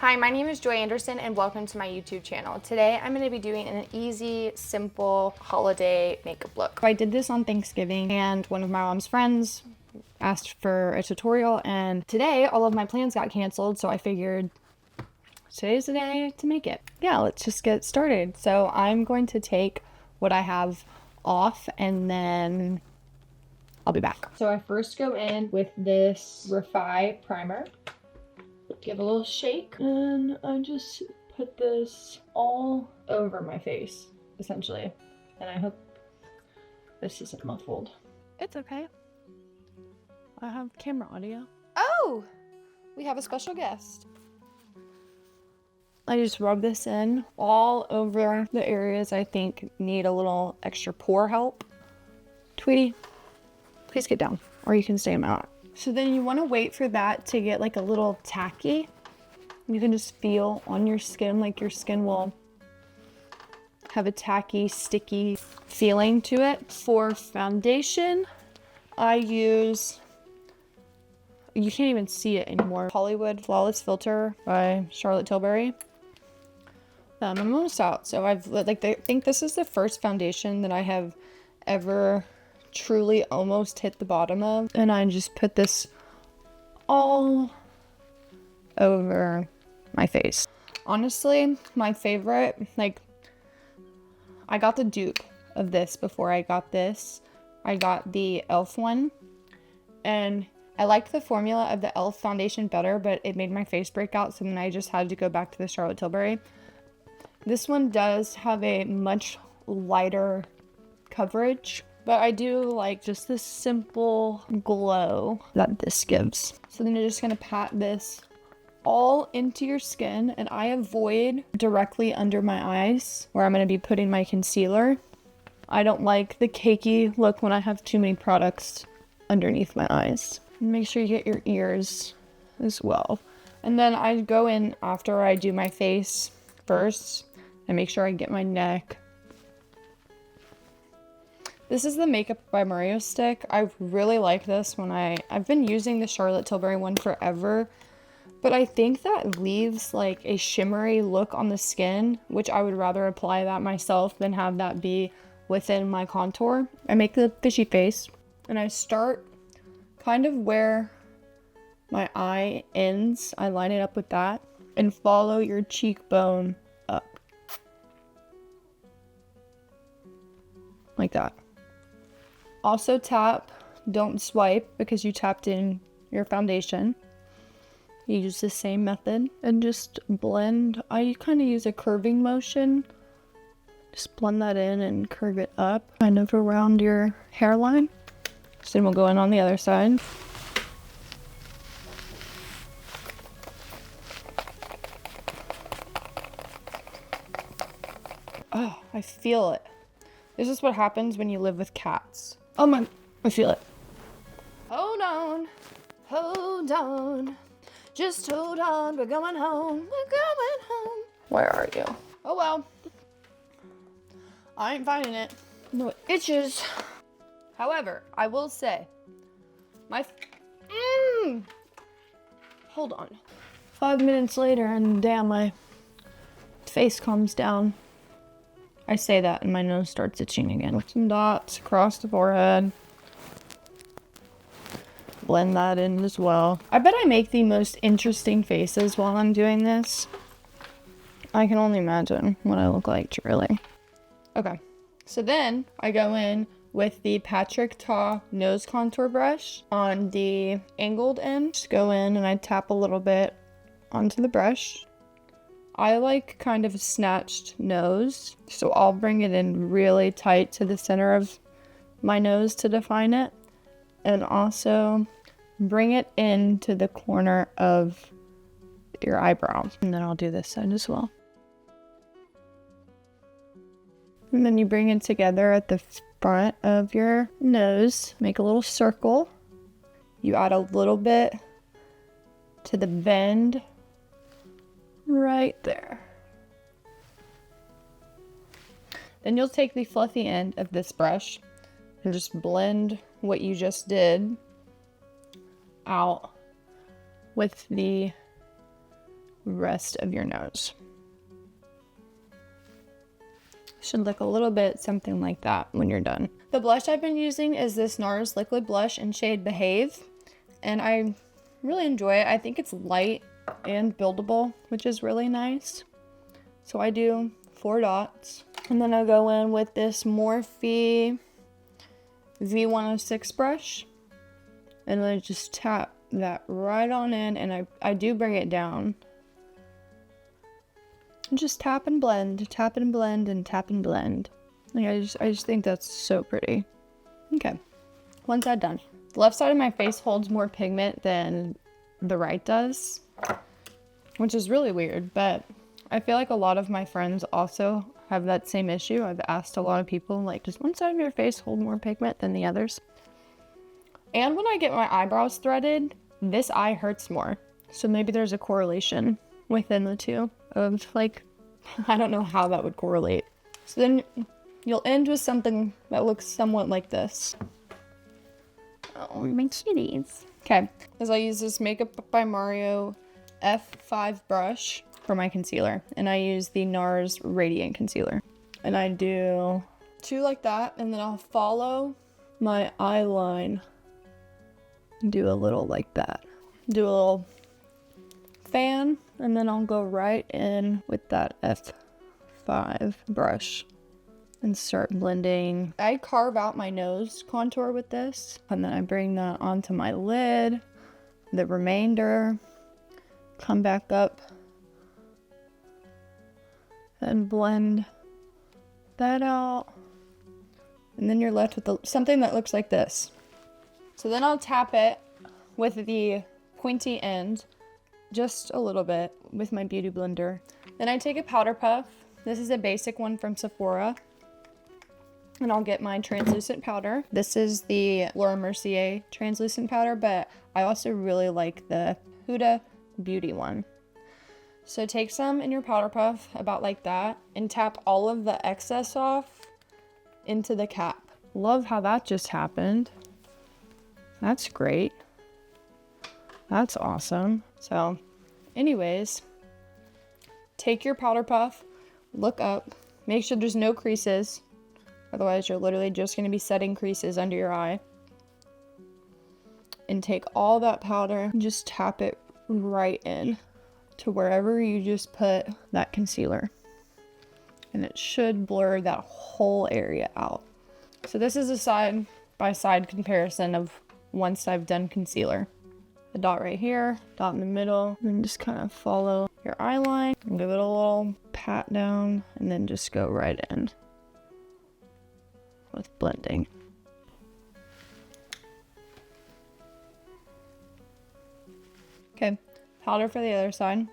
Hi, my name is Joy Anderson and welcome to my YouTube channel. Today I'm going to be doing an easy, simple holiday makeup look. I did this on Thanksgiving and one of my mom's friends asked for a tutorial, and today all of my plans got canceled, so I figured today's the day to make it. Yeah, let's just get started. So I'm going to take what I have off and then I'll be back. So I first go in with this Refi primer. Give a little shake, and I just put this all over my face, essentially. And I hope this isn't muffled. It's okay. I have camera audio. Oh! We have a special guest. I just rub this in all over the areas I think need a little extra pore help. Tweety, please get down, or you can stay in my lap. So then you want to wait for that to get like a little tacky. You can just feel on your skin, like your skin will have a tacky, sticky feeling to it. For foundation, I use, you can't even see it anymore, Hollywood Flawless Filter by Charlotte Tilbury. I'm almost out. So I think this is the first foundation that I have ever truly almost hit the bottom of, and I just put this all over my face. Honestly, my favorite, like, I got the dupe of this before I got this. I got the e.l.f. one, and I liked the formula of the e.l.f. foundation better, but it made my face break out, so then I just had to go back to the Charlotte Tilbury. This one does have a much lighter coverage, but I do like just this simple glow that this gives. So then you're just gonna pat this all into your skin, and I avoid directly under my eyes where I'm gonna be putting my concealer. I don't like the cakey look when I have too many products underneath my eyes. Make sure you get your ears as well. And then I go in after I do my face first and make sure I get my neck. This is the Makeup by Mario stick. I really like this when I've been using the Charlotte Tilbury one forever, but I think that leaves like a shimmery look on the skin, which I would rather apply that myself than have that be within my contour. I make the fishy face, and I start kind of where my eye ends. I line it up with that and follow your cheekbone up. Like that. Also tap, don't swipe because you tapped in your foundation. You use the same method and just blend. I kind of use a curving motion. Just blend that in and curve it up kind of around your hairline. So then we'll go in on the other side. Oh, I feel it. This is what happens when you live with cats. Oh my, I feel it. Hold on, just hold on, we're going home. Where are you? Oh well, I ain't finding it. No, it itches. However, I will say, hold on. 5 minutes later and damn, my face calms down. I say that and my nose starts itching again. With some dots across the forehead. Blend that in as well. I bet I make the most interesting faces while I'm doing this. I can only imagine what I look like, truly. Okay, so then I go in with the Patrick Ta nose contour brush on the angled end. Just go in and I tap a little bit onto the brush. I like kind of a snatched nose, so I'll bring it in really tight to the center of my nose to define it, and also bring it into the corner of your eyebrow. And then I'll do this side as well. And then you bring it together at the front of your nose, make a little circle. You add a little bit to the bend right there. Then you'll take the fluffy end of this brush and just blend what you just did out with the rest of your nose. Should look a little bit something like that when you're done. The blush I've been using is this NARS liquid blush in shade Behave, and I really enjoy it. I think it's light and buildable, which is really nice. So I do 4 dots, and then I go in with this Morphe V106 brush, and then I just tap that right on in, and I do bring it down. Just tap and blend, tap and blend, and tap and blend. Like I just think that's so pretty. Okay, once that's done. The left side of my face holds more pigment than the right does, which is really weird, but I feel like a lot of my friends also have that same issue. I've asked a lot of people, like, does one side of your face hold more pigment than the others? And when I get my eyebrows threaded, this eye hurts more. So maybe there's a correlation within the two of, like, I don't know how that would correlate. So then you'll end with something that looks somewhat like this. Oh, my kitties. Okay, as I use this Makeup by Mario F5 brush for my concealer, and I use the NARS Radiant Concealer. And I do 2 like that, and then I'll follow my eye line. Do a little like that. Do a little fan, and then I'll go right in with that F5 brush and start blending. I carve out my nose contour with this, and then I bring that onto my lid, the remainder, come back up and blend that out, and then you're left with something that looks like this. So then I'll tap it with the pointy end just a little bit with my beauty blender. Then I take a powder puff. This is a basic one from Sephora, and I'll get my translucent powder. This is the Laura Mercier translucent powder, but I also really like the Huda Beauty one. So take some in your powder puff, about like that, and tap all of the excess off into the cap. Love how that just happened. That's great. That's awesome. So anyways, take your powder puff, look up, make sure there's no creases. Otherwise, you're literally just going to be setting creases under your eye. And take all that powder and just tap it right in to wherever you just put that concealer. And it should blur that whole area out. So this is a side-by-side comparison of once I've done concealer. A dot right here, dot in the middle, and then just kind of follow your eye line and give it a little pat down, and then just go right in with blending. Okay, powder for the other side.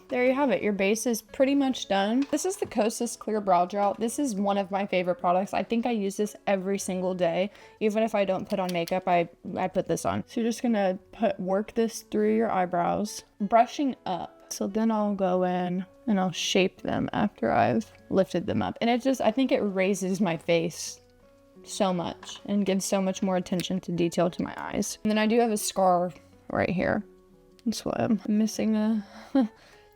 There you have it. Your base is pretty much done. This is the Kosas Clear Brow Gel. This is one of my favorite products. I think I use this every single day. Even if I don't put on makeup, I put this on. So you're just gonna work this through your eyebrows, brushing up. So then I'll go in and I'll shape them after I've lifted them up. And it just, I think it raises my face so much and gives so much more attention to detail to my eyes. And then I do have a scar right here. That's why I'm missing a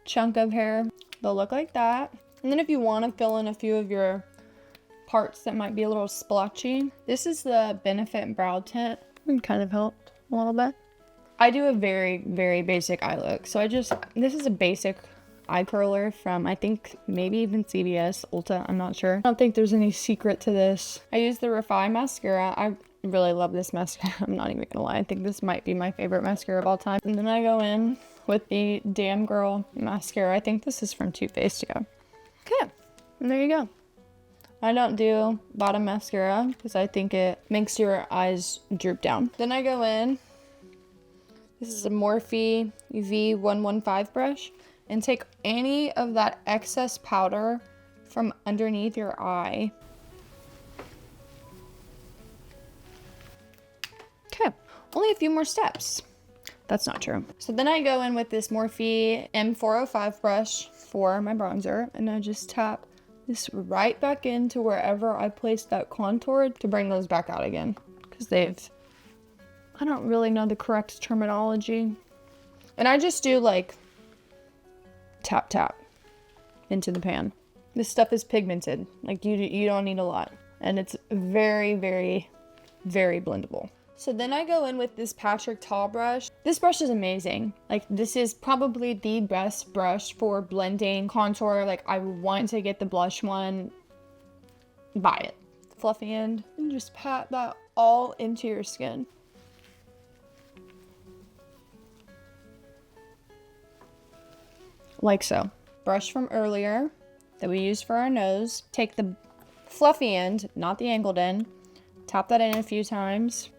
chunk of hair. They'll look like that. And then if you want to fill in a few of your parts that might be a little splotchy, this is the Benefit Brow Tint. It kind of helped a little bit. I do a very, very basic eye look. So this is a basic eye curler from, I think, maybe even CVS, Ulta, I'm not sure. I don't think there's any secret to this. I use the Refi mascara. I really love this mascara. I'm not even gonna lie. I think this might be my favorite mascara of all time. And then I go in with the Damn Girl mascara. I think this is from Too Faced. Yeah. Okay, and there you go. I don't do bottom mascara because I think it makes your eyes droop down. Then I go in. This is a Morphe V115 brush, and take any of that excess powder from underneath your eye. Okay, only a few more steps. That's not true. So then I go in with this Morphe M405 brush for my bronzer, and I just tap this right back into wherever I placed that contour to bring those back out again. Because I don't really know the correct terminology, And I just do like tap tap into the pan. This stuff is pigmented. Like you don't need a lot. And it's very, very, very blendable. So then I go in with this Patrick Tall brush. This brush is amazing. Like this is probably the best brush for blending contour. Like I want to get the blush one, buy it. Fluffy end, and just pat that all into your skin. Like so. Brush from earlier that we used for our nose. Take the fluffy end, not the angled end. Tap that in a few times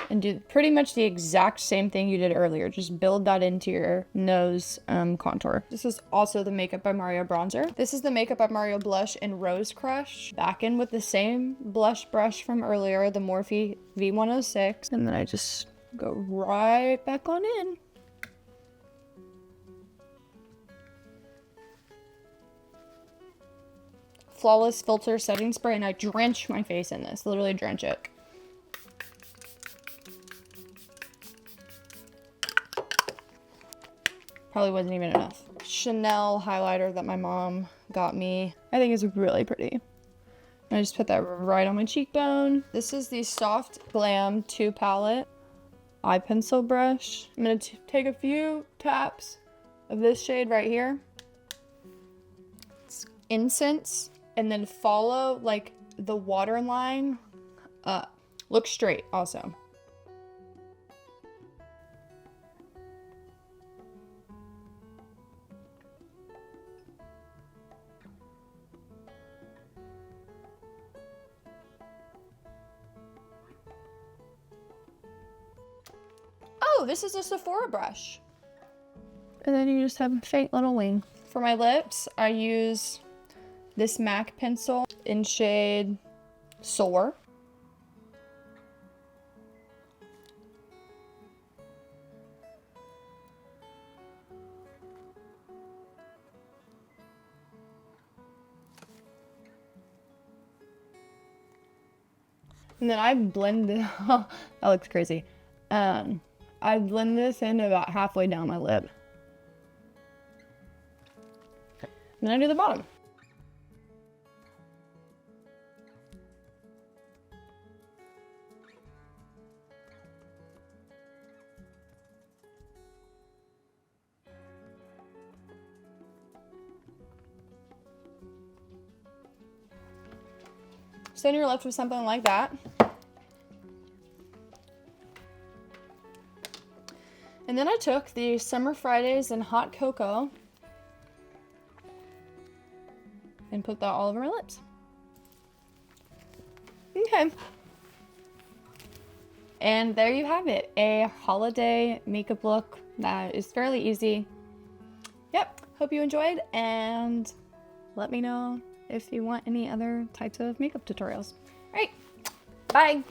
and do pretty much the exact same thing you did earlier. Just build that into your nose contour. This is also the Makeup by Mario bronzer. This is the Makeup by Mario blush in Rose Crush. Back in with the same blush brush from earlier, the Morphe V106. And then I just go right back on in. Flawless Filter setting spray, and I drench my face in this, literally drench it. Probably wasn't even enough. Chanel highlighter that my mom got me. I think it's really pretty. I just put that right on my cheekbone. This is the Soft Glam 2 palette eye pencil brush. I'm gonna take a few taps of this shade right here. It's Incense. And then follow like the waterline up. Look straight also. Oh, this is a Sephora brush. And then you just have a faint little wing. For my lips, I use this MAC pencil in shade Soar. And then I blend this, that looks crazy. I blend this in about halfway down my lip. And then I do the bottom. So then you're left with something like that. And then I took the Summer Fridays and Hot Cocoa and put that all over my lips. Okay. And there you have it, a holiday makeup look that is fairly easy. Yep, hope you enjoyed, and let me know if you want any other types of makeup tutorials. All right, bye.